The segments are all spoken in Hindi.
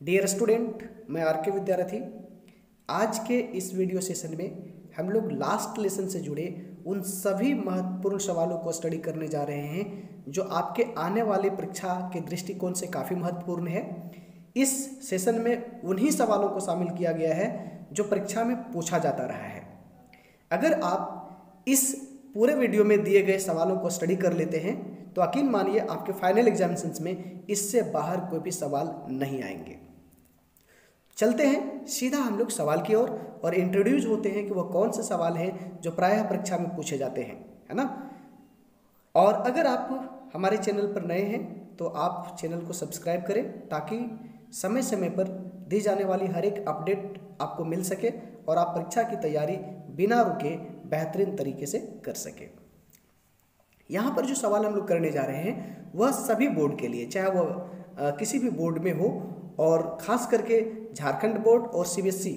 डियर स्टूडेंट, मैं आर के विद्यार्थी। आज के इस वीडियो सेशन में हम लोग लास्ट लेसन से जुड़े उन सभी महत्वपूर्ण सवालों को स्टडी करने जा रहे हैं जो आपके आने वाले परीक्षा के दृष्टिकोण से काफ़ी महत्वपूर्ण है। इस सेशन में उन्हीं सवालों को शामिल किया गया है जो परीक्षा में पूछा जाता रहा है। अगर आप इस पूरे वीडियो में दिए गए सवालों को स्टडी कर लेते हैं तो यकीन मानिए आपके फाइनल एग्जामिनेशंस में इससे बाहर कोई भी सवाल नहीं आएंगे। चलते हैं सीधा हम लोग सवाल की ओर और इंट्रोड्यूस होते हैं कि वो कौन से सवाल हैं जो प्रायः परीक्षा में पूछे जाते हैं, है ना। और अगर आप हमारे चैनल पर नए हैं तो आप चैनल को सब्सक्राइब करें ताकि समय समय पर दी जाने वाली हर एक अपडेट आपको मिल सके और आप परीक्षा की तैयारी बिना रुके बेहतरीन तरीके से कर सके। यहाँ पर जो सवाल हम लोग करने जा रहे हैं वह सभी बोर्ड के लिए, चाहे वह किसी भी बोर्ड में हो, और ख़ास करके झारखंड बोर्ड और सीबीएसई,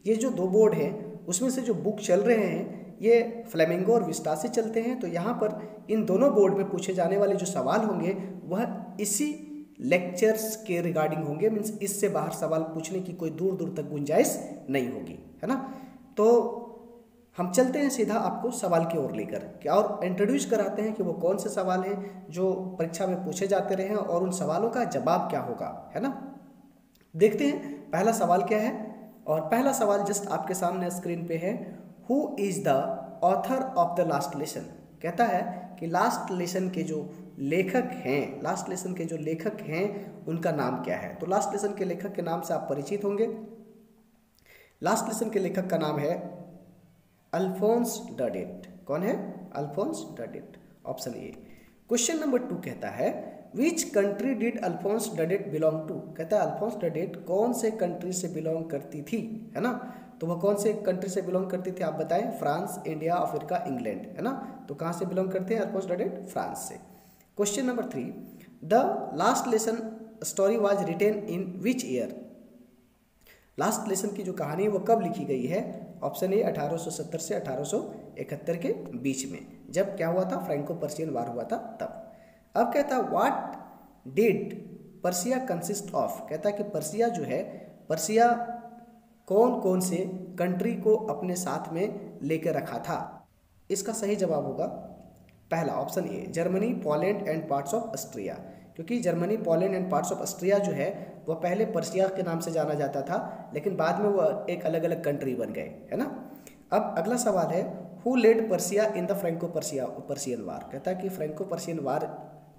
ये जो दो बोर्ड हैं उसमें से जो बुक चल रहे हैं ये फ्लेमिंगो और विस्टा से चलते हैं। तो यहाँ पर इन दोनों बोर्ड में पूछे जाने वाले जो सवाल होंगे वह इसी लेक्चर्स के रिगार्डिंग होंगे। मीन्स इससे बाहर सवाल पूछने की कोई दूर दूर तक गुंजाइश नहीं होगी, है ना। तो हम चलते हैं सीधा आपको सवाल की ओर लेकर क्या और इंट्रोड्यूस कराते हैं कि वो कौन से सवाल हैं जो परीक्षा में पूछे जाते रहे हैं और उन सवालों का जवाब क्या होगा, है ना। देखते हैं पहला सवाल क्या है। और पहला सवाल जस्ट आपके सामने स्क्रीन पे है। Who is the author of the last lesson. कहता है कि लास्ट लेसन के जो लेखक हैं, उनका नाम क्या है। तो लास्ट लेसन के लेखक के नाम से आप परिचित होंगे। लास्ट लेसन के लेखक का नाम है अल्फोंस डडेट। कौन है? Alphonse Daudet, option A. Question number 2 कहता है which country did Alphonse Daudet belong to. कहता है अल्फोंस डडेट कौन से कंट्री से बिलोंग करती थी, है ना। तो वह कौन से कंट्री से बिलोंग करती थी आप बताएं। फ्रांस, इंडिया, अफ्रीका, इंग्लैंड, है ना। तो कहाँ से बिलोंग करते हैं अल्फोंस डडेट? फ्रांस से। Question number 3 the last lesson story was written in which year. Last lesson की जो कहानी है वो कब लिखी गई है? ऑप्शन ए 1870 से 1871 के बीच में, जब क्या हुआ था? फ्रैंको पर्शियन वार हुआ था तब। अब कहता है what did Persia consist of. कहता है कि पर्सिया जो है, पर्सिया कौन कौन से कंट्री को अपने साथ में लेकर रखा था। इसका सही जवाब होगा पहला option A Germany, Poland and parts of Austria. क्योंकि Germany, Poland and parts of Austria जो है वह पहले पर्सिया के नाम से जाना जाता था, लेकिन बाद में वह एक अलग अलग कंट्री बन गए, है ना। अब अगला सवाल है who led Prussia in the Franco Prussian war. कहता है कि फ्रैंको पर्शियन वार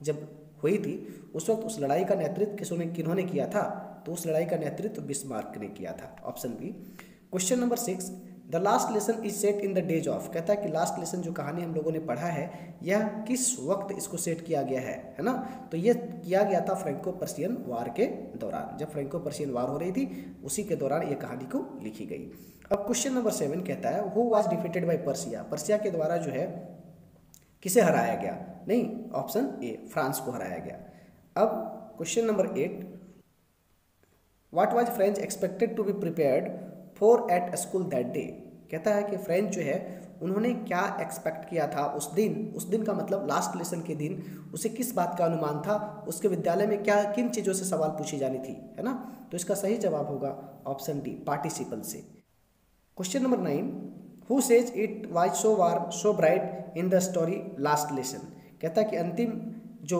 जब हुई थी उस वक्त उस लड़ाई का नेतृत्व किन्होंने किया था? तो उस लड़ाई का नेतृत्व बिस्मार्क ने किया था, option B. Question number 6 the last lesson is set in the days of. कहता है कि लास्ट लेसन जो कहानी हम लोगों ने पढ़ा है यह किस वक्त इसको सेट किया गया है ना। तो यह किया गया था फ्रैंको पर्शियन वार के दौरान, जब फ्रैंको पर्शियन वार हो रही थी उसी के दौरान ये कहानी को लिखी गई। अब क्वेश्चन नंबर 7 कहता है who was defeated by Persia. Persia के द्वारा जो है किसे हराया गया? नहीं, ऑप्शन ए फ्रांस को हराया गया। अब question number 8 what was French expected to be prepared for at school that day. कहता है कि फ्रेंच जो है उन्होंने क्या एक्सपेक्ट किया था उस दिन का मतलब लास्ट लेसन के दिन उसे किस बात का अनुमान था, उसके विद्यालय में क्या किन चीज़ों से सवाल पूछी जानी थी, है ना। तो इसका सही जवाब होगा ऑप्शन डी पार्टिसिपल से। Question number 9 who says it was so bright in the story last lesson. कहता है कि अंतिम जो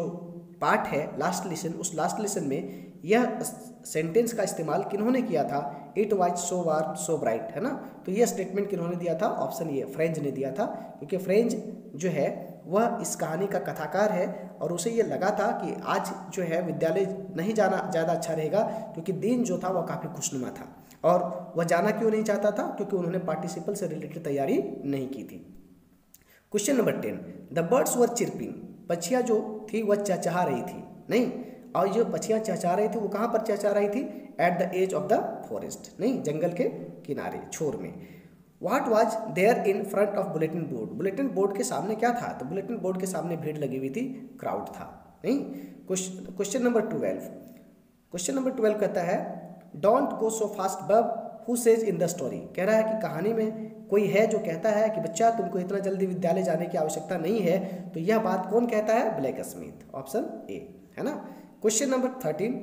पार्ट है लास्ट लेसन, उस लास्ट लेसन में यह सेंटेंस का इस्तेमाल किन्होंने किया था? इट वाज सो ब्राइट, है ना। तो यह स्टेटमेंट किन्होंने दिया था? ऑप्शन ए फ्रेंच ने दिया था, क्योंकि फ्रेंच जो है वह इस कहानी का कथाकार है और उसे ये लगा था कि आज जो है विद्यालय नहीं जाना ज़्यादा अच्छा रहेगा, क्योंकि दिन जो था वह काफ़ी खुशनुमा था। और वह जाना क्यों नहीं चाहता था? क्योंकि उन्होंने पार्टिसिपल से रिलेटेड तैयारी नहीं की थी। Question number 10 the birds were chirping. पक्षियाँ जो थी वह चहचहा रही थी, नहीं। और जो पक्षियाँ चहचहा रही थी वो कहाँ पर चहचहा रही थी? At the edge of the forest, नहीं, जंगल के किनारे, छोर में। What was there in front of bulletin board. Bulletin board के सामने क्या था? तो बुलेटिन बोर्ड के सामने भीड़ लगी हुई थी, क्राउड था, नहीं। क्वेश्चन नंबर 12 कहता है डोंट गो सो फास्ट बब who says in the story. कह रहा है कि कहानी में कोई है जो कहता है कि बच्चा तुमको इतना जल्दी विद्यालय जाने की आवश्यकता नहीं है। तो यह बात कौन कहता है? ब्लैक स्मिथ, ऑप्शन ए, है ना। Question number 13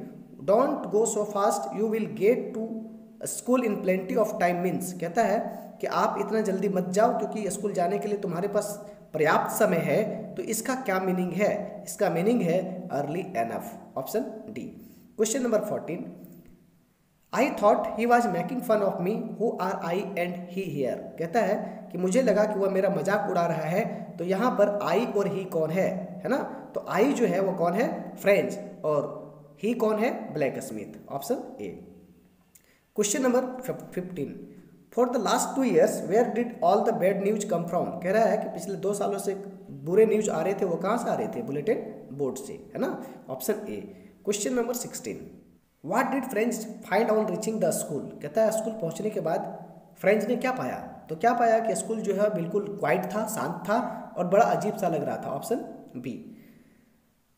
don't go so fast you will get to school in plenty of time means कहता है कि आप इतना जल्दी मत जाओ क्योंकि स्कूल जाने के लिए तुम्हारे पास पर्याप्त समय है। तो इसका क्या मीनिंग है? इसका मीनिंग है early enough, option D. Question number 14, I thought he was making fun of me, who are I and he here. कहता है कि मुझे लगा कि वह मेरा मजाक उड़ा रहा है। तो यहाँ पर आई और ही कौन है ना? तो आई जो है वो कौन है? फ्रेंच, और ही कौन है? Blacksmith, option A. Question number 15, for the last 2 years where did all the bad news come from. कह रहा है कि पिछले 2 सालों से बुरे न्यूज आ रहे थे, वो कहाँ से आ रहे थे? बुलेटिन बोर्ड से, है ना, option A. Question number 16, what did French find on reaching the school. कहता है स्कूल पहुंचने के बाद फ्रेंच ने क्या पाया? तो क्या पाया कि स्कूल जो है बिल्कुल क्वाइट था, शांत था और बड़ा अजीब सा लग रहा था, option B.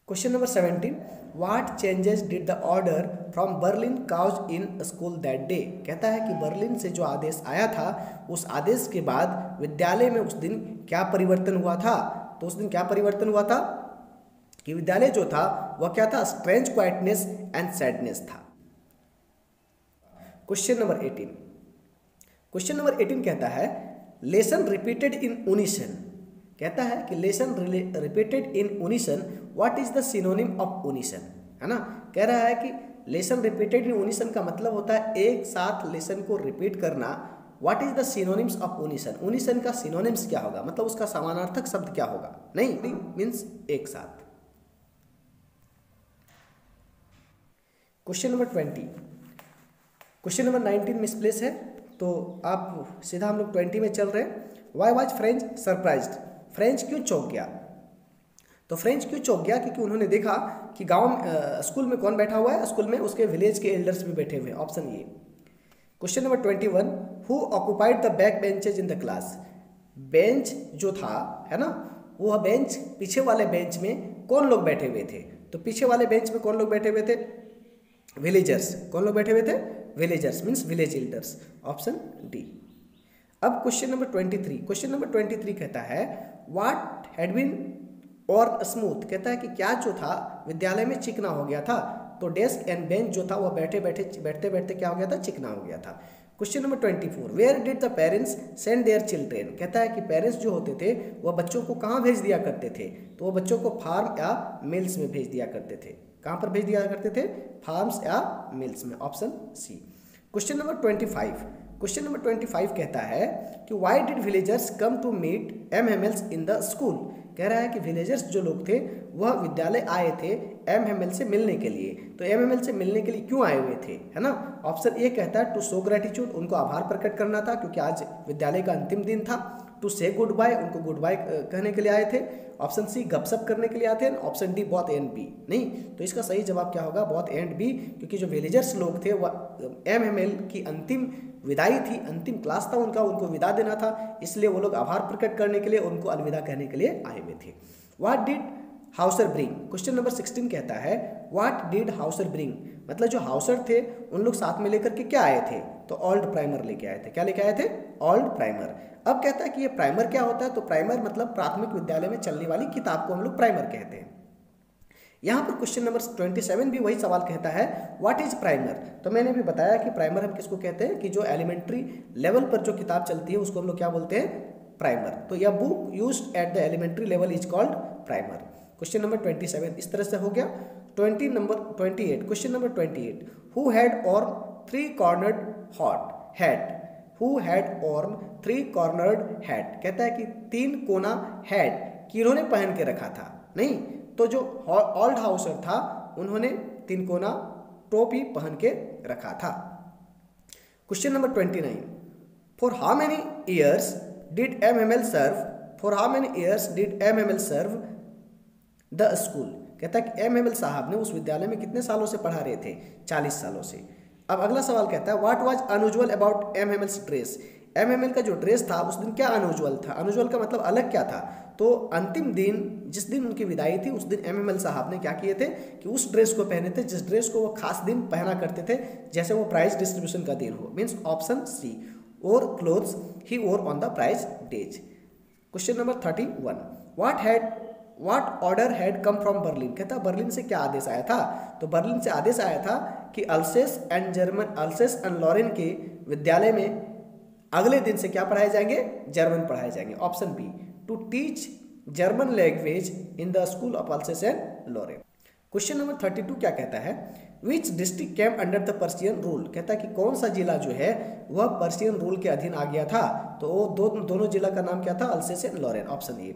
Question number 17, what changes did the order from Berlin cause in school that day. कहता है कि बर्लिन से जो आदेश आया था उस आदेश के बाद विद्यालय में उस दिन क्या परिवर्तन हुआ था? तो उस दिन क्या परिवर्तन हुआ था कि विद्यालय जो था वह क्या था? स्ट्रेंज क्वाइटनेस एंड सैडनेस था। क्वेश्चन नंबर 18, क्वेश्चन नंबर 18 कहता है लेसन रिपीटेड इन उनिसन। कहता है कि lesson repeated in unison, what is the synonym of unison, है ना। कह रहा है कि लेसन रिपीटेड इन उनिसन का मतलब होता है एक साथ लेसन को रिपीट करना। What is the synonyms of unison, unison का सिनोनिम्स क्या होगा, मतलब उसका समानार्थक शब्द क्या होगा? नहीं मीन्स एक साथ। Question number 20, question number 19 misplace है, तो आप सीधा हम लोग 20 में चल रहे हैं। Why was French surprised, French क्यों चौंक गया? तो फ्रेंच क्यों चौंक गया? क्योंकि उन्होंने देखा कि स्कूल में कौन बैठा हुआ है? स्कूल में उसके विलेज के एल्डर्स भी बैठे हुए हैं, option A. Question number 21, who occupied the back benches in the class. Bench जो था, है ना, वो बेंच पीछे वाले बेंच में कौन लोग बैठे हुए थे? तो पीछे वाले बेंच में कौन लोग बैठे हुए थे? विलेजर्स। कौन लोग बैठे हुए थे? Villagers means village elders, option D. अब क्वेश्चन नंबर 23, क्वेश्चन नंबर 23 कहता है व्हाट हैड बीन और स्मूथ। कहता है कि क्या जो था विद्यालय में चिकना हो गया था? तो डेस्क एंड बेंच जो था वह बैठते बैठते क्या हो गया था? चिकना हो गया था। Question number 24, where did the parents send their children. कहता है कि पेरेंट्स जो होते थे वह बच्चों को कहाँ भेज दिया करते थे? तो वह बच्चों को फार्म या मिल्स में भेज दिया करते थे। कहाँ पर भेज दिया करते थे? फार्म्स या मिल्स में, option C. Question number 25, question number 25 कहता है कि why did villagers come to meet MMLs in the school. कह रहा है कि विलेजर्स जो लोग थे वह विद्यालय आए थे MML से मिलने के लिए। तो MML से मिलने के लिए क्यों आए हुए थे, है ना? ऑप्शन ए कहता है टू शो ग्रेटिट्यूड, उनको आभार प्रकट करना था क्योंकि आज विद्यालय का अंतिम दिन था। टू से गुड बाय, उनको गुड बाय कहने के लिए आए थे। ऑप्शन सी गपशप करने के लिए आते हैं। Option D both A and B. नहीं, तो इसका सही जवाब क्या होगा? बोथ ए एंड बी, क्योंकि जो विलेजर्स लोग थे वह MML की अंतिम विदाई थी, अंतिम क्लास था उनका, उनको विदा देना था, इसलिए वो लोग आभार प्रकट करने के लिए उनको अलविदा कहने के लिए आए हुए थे। What did Hauser bring. Question number 16 कहता है व्हाट डिड हाउसर ब्रिंग, मतलब जो हाउसर थे उन लोग साथ में लेकर के क्या आए थे? तो ओल्ड प्राइमर लेके आए थे। क्या लेके आए थे? Old primer. अब कहता है कि ये प्राइमर क्या होता है? तो प्राइमर मतलब प्राथमिक विद्यालय में चलने वाली किताब को हम लोग प्राइमर कहते हैं। यहाँ पर क्वेश्चन नंबर 27 भी वही सवाल कहता है व्हाट इज प्राइमर। तो मैंने भी बताया कि प्राइमर हम किसको कहते हैं कि जो एलिमेंट्री लेवल पर जो किताब चलती है उसको हम लोग क्या बोलते हैं? प्राइमर। तो यह book used at the elementary level is called primer. Question number 27 इस तरह से हो गया। 28 question number 28, who had on 3 cornered hat. Who had on 3 cornered hat. कहता है कि 3 कोना हैट किन्होंने पहन के रखा था? नहीं, तो जो ओल्ड हाउसर था उन्होंने 3 कोना टोपी पहन के रखा था। Question number 29, for how many years did MML serve. For how many years did MML serve the school. कहता है कि MML साहब ने उस विद्यालय में कितने सालों से पढ़ा रहे थे? 40 सालों से। अब अगला सवाल कहता है what was unusual about MML's dress. MML का जो ड्रेस था उस दिन क्या अनयूजुअल था? अनयूजुअल का मतलब अलग क्या था? तो अंतिम दिन जिस दिन उनकी विदाई थी उस दिन MML साहब ने क्या किए थे कि उस ड्रेस को पहने थे जिस ड्रेस को वो खास दिन पहना करते थे, जैसे वो प्राइज डिस्ट्रीब्यूशन का दिन हो। मीन्स ऑप्शन सी, और clothes he wore on the prize days. Question number 31, what order had come from Berlin, कहता है बर्लिन से क्या आदेश आया था। तो बर्लिन से आदेश आया था कि अल्सेस एंड लॉरेन के विद्यालय में अगले दिन से क्या पढ़ाए जाएंगे, जर्मन पढ़ाए जाएंगे। Option B, to teach German language in the school of Alsace and Lorraine. Question number 32 क्या कहता है, which district came under the Persian rule, कहता है कि कौन सा जिला जो है वह पर्शियन रूल के अधीन आ गया था। तो वो दोनों जिला का नाम क्या था, Alsace and Lorraine. Option A.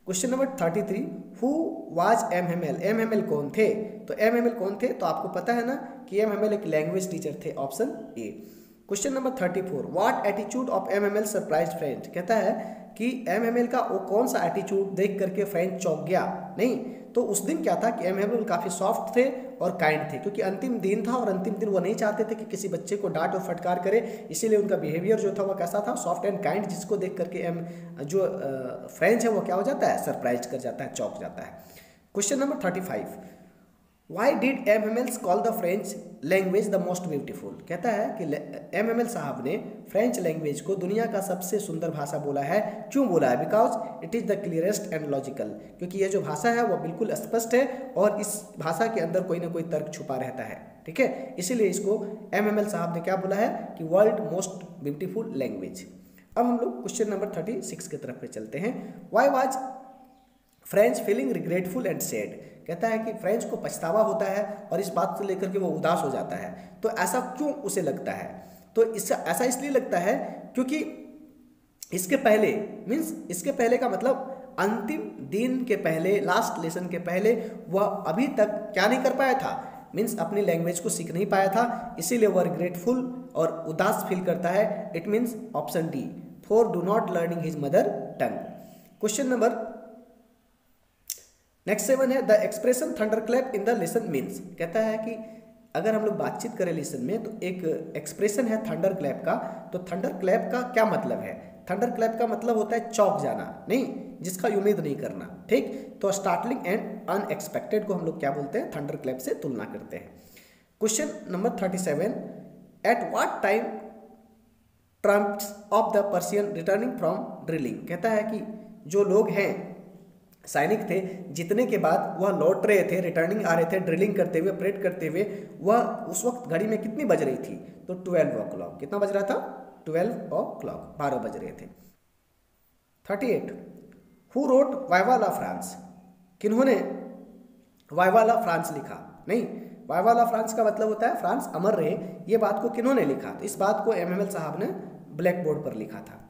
Question number 33, who was MML, MML कौन थे। तो एमएमएल कौन थे, तो आपको पता है ना कि एमएमएल एक लैंग्वेज टीचर थे। Option A. Question number 34, what attitude of MML surprise French, कहता है कि एमएमएल का वो कौन सा एटीट्यूड देख करके फ्रेंच चौंक गया। नहीं, तो उस दिन क्या था कि एमएमएल काफ़ी सॉफ्ट थे और काइंड थे, क्योंकि अंतिम दिन था और अंतिम दिन वो नहीं चाहते थे कि किसी बच्चे को डांट और फटकार करे, इसीलिए उनका बिहेवियर जो था वो कैसा था, सॉफ्ट एंड काइंड, जिसको देख करके जो फ्रेंच है वो क्या हो जाता है, सरप्राइज कर जाता है, चौंक जाता है। Question number 35, why did M Hamel's call the French language the most beautiful, कहता है कि एमएमएल साहब ने फ्रेंच लैंग्वेज को दुनिया का सबसे सुंदर भाषा बोला है। क्यों बोला है, because it is the clearest and logical, क्योंकि ये जो भाषा है वो बिल्कुल स्पष्ट है और इस भाषा के अंदर कोई ना कोई तर्क छुपा रहता है। ठीक है, इसीलिए इसको एमएमएल साहब ने क्या बोला है कि वर्ल्ड मोस्ट ब्यूटीफुल लैंग्वेज। अब हम लोग क्वेश्चन नंबर 36 की तरफ पे चलते हैं। Why was French feeling regretful and sad, कहता है कि फ्रेंच को पछतावा होता है और इस बात को लेकर के वो उदास हो जाता है। तो ऐसा क्यों उसे लगता है, तो ऐसा इसलिए लगता है क्योंकि इसके पहले इसके पहले का मतलब अंतिम दिन के पहले, लास्ट लेसन के पहले वह अभी तक क्या नहीं कर पाया था, अपनी लैंग्वेज को सीख नहीं पाया था, इसीलिए वह रिग्रेटफुल और उदास फील करता है। It means option D, for do not learning his mother tongue. Question number next 7 है, the expression thunder clap in the lesson means, कहता है कि अगर हम लोग बातचीत करें लेसन में तो एक एक्सप्रेशन है थंडर क्लैप का। तो थंडर क्लैप का क्या मतलब है, थंडर क्लैप का मतलब होता है चौंक जाना, नहीं जिसका उम्मीद नहीं करना। ठीक, तो स्टार्टलिंग एंड अनएक्सपेक्टेड को हम लोग क्या बोलते हैं, थंडर क्लैप से तुलना करते हैं। Question number 37, at what time Trump's of the Persian returning from drilling, कहता है कि जो लोग हैं सैनिक थे जितने के बाद वह लौट रहे थे, रिटर्निंग आ रहे थे ड्रिलिंग करते हुए, परेड करते हुए, वह उस वक्त घड़ी में कितनी बज रही थी, तो 12 o'clock। कितना बज रहा था, 12 o'clock, 12 बज रहे थे। 38, who wrote vive la France, किन्होंने वाइवा ला फ्रांस लिखा। नहीं, वाइवा ला फ्रांस का मतलब होता है फ्रांस अमर रहे, ये बात को किन्होंने लिखा, तो इस बात को एमएमएल साहब ने ब्लैक बोर्ड पर लिखा था।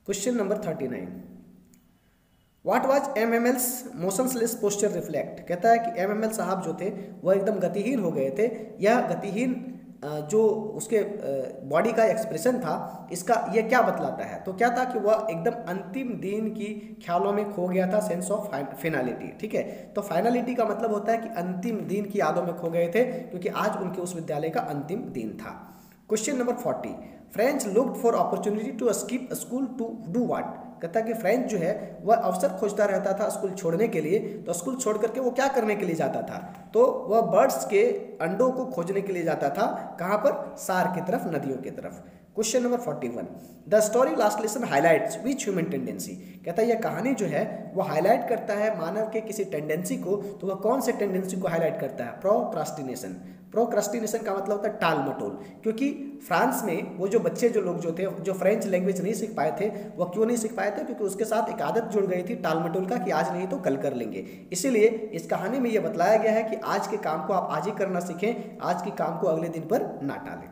Question number 39, what was M Hamel's motionless posture reflect, कहता है कि एमएमएल साहब जो थे वह एकदम गतिहीन हो गए थे। यह गतिहीन जो उसके बॉडी का एक्सप्रेशन था, इसका यह क्या बतलाता है, तो क्या था कि वह एकदम अंतिम दिन की ख्यालों में खो गया था, सेंस ऑफ फाइनलिटी। ठीक है, तो फाइनलिटी का मतलब होता है कि अंतिम दिन की यादों में खो गए थे, क्योंकि आज उनके उस विद्यालय का अंतिम दिन था। Question number 40, French looked for opportunity to skip school to do what, कहता है कि फ्रेंच जो है वह अवसर खोजता रहता था स्कूल छोड़ने के लिए। तो स्कूल छोड़ करके वो क्या करने के लिए जाता था, तो वह बर्ड्स के अंडों को खोजने के लिए जाता था। कहाँ पर, सार की तरफ, नदियों की तरफ। Question number 41, the story last lesson highlights which human tendency, कहता है यह कहानी जो है वो हाईलाइट करता है मानव के किसी टेंडेंसी को। तो वह कौन से टेंडेंसी को हाईलाइट करता है, प्रोक्रास्टिनेशन। प्रोक्रास्टिनेशन का मतलब होता है टाल मटोल, क्योंकि फ्रांस में वो जो बच्चे जो लोग जो थे जो फ्रेंच लैंग्वेज नहीं सीख पाए थे, वह क्यों नहीं सीख पाए थे, क्योंकि उसके साथ एक आदत जुड़ गई थी टाल मटोल का, कि आज नहीं तो कल कर लेंगे। इसीलिए इस कहानी में यह बतलाया गया है कि आज के काम को आप आज ही करना सीखें, आज के काम को अगले दिन पर ना टालें।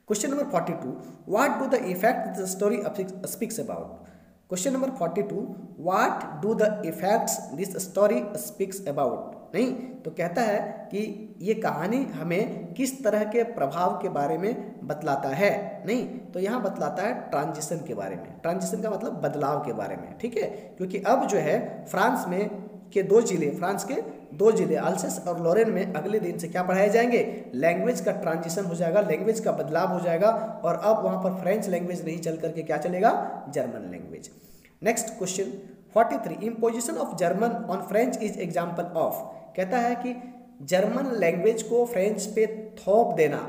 Question number 42, what do the effect the story speaks about, question number 42, what do the effects this story speaks about, नहीं तो कहता है कि ये कहानी हमें किस तरह के प्रभाव के बारे में बतलाता है। नहीं, तो यहाँ बतलाता है ट्रांजिशन के बारे में। ट्रांजिशन का मतलब बदलाव के बारे में। ठीक है, क्योंकि अब जो है फ्रांस के दो जिले अल्सेस और लॉरेन में अगले दिन से क्या पढ़ाए जाएंगे, लैंग्वेज का ट्रांजिशन हो जाएगा, लैंग्वेज का बदलाव हो जाएगा, और अब वहाँ पर फ्रेंच लैंग्वेज नहीं चल करके क्या चलेगा, German language. Next question 43, imposition of German on French is example of, कहता है कि जर्मन लैंग्वेज को फ्रेंच पे थोप देना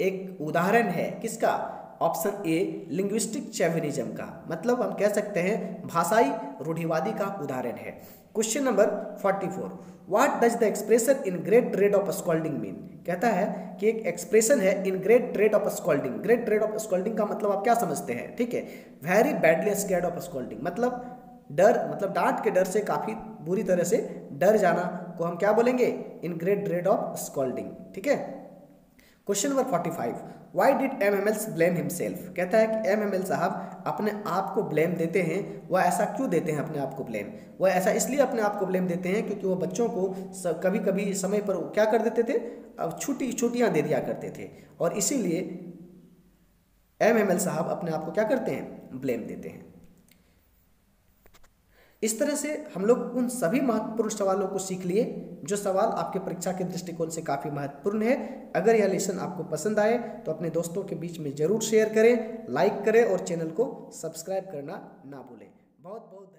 एक उदाहरण है किसका, ऑप्शन ए लिंग्विस्टिक चेविनिज्म का, मतलब हम कह सकते हैं भाषाई रूढ़िवादी का उदाहरण है। Question number 44, what does the expression in great dread of scolding mean. कहता है कि एक एक्सप्रेशन है in great dread of scolding. Great dread of scolding का मतलब आप क्या समझते हैं, ठीक है, very badly scared of scolding, मतलब डर, मतलब डांट के डर से काफी बुरी तरह से डर जाना को हम क्या बोलेंगे, in great dread of scolding, ठीक है। Question number 45, why did MML blame himself. कहता है कि MML साहब अपने आप को ब्लेम देते हैं, वह ऐसा क्यों देते हैं अपने आप को ब्लेम, वह ऐसा इसलिए अपने आप को ब्लेम देते हैं क्योंकि वो बच्चों को कभी कभी समय पर क्या कर देते थे, अब छुट्टियां दे दिया करते थे, और इसीलिए MML साहब अपने आप को क्या करते हैं, ब्लेम देते हैं। इस तरह से हम लोग उन सभी महत्वपूर्ण सवालों को सीख लिए जो सवाल आपके परीक्षा के दृष्टिकोण से काफ़ी महत्वपूर्ण है। अगर यह लेसन आपको पसंद आए तो अपने दोस्तों के बीच में जरूर शेयर करें, लाइक करें और चैनल को सब्सक्राइब करना ना भूलें। बहुत बहुत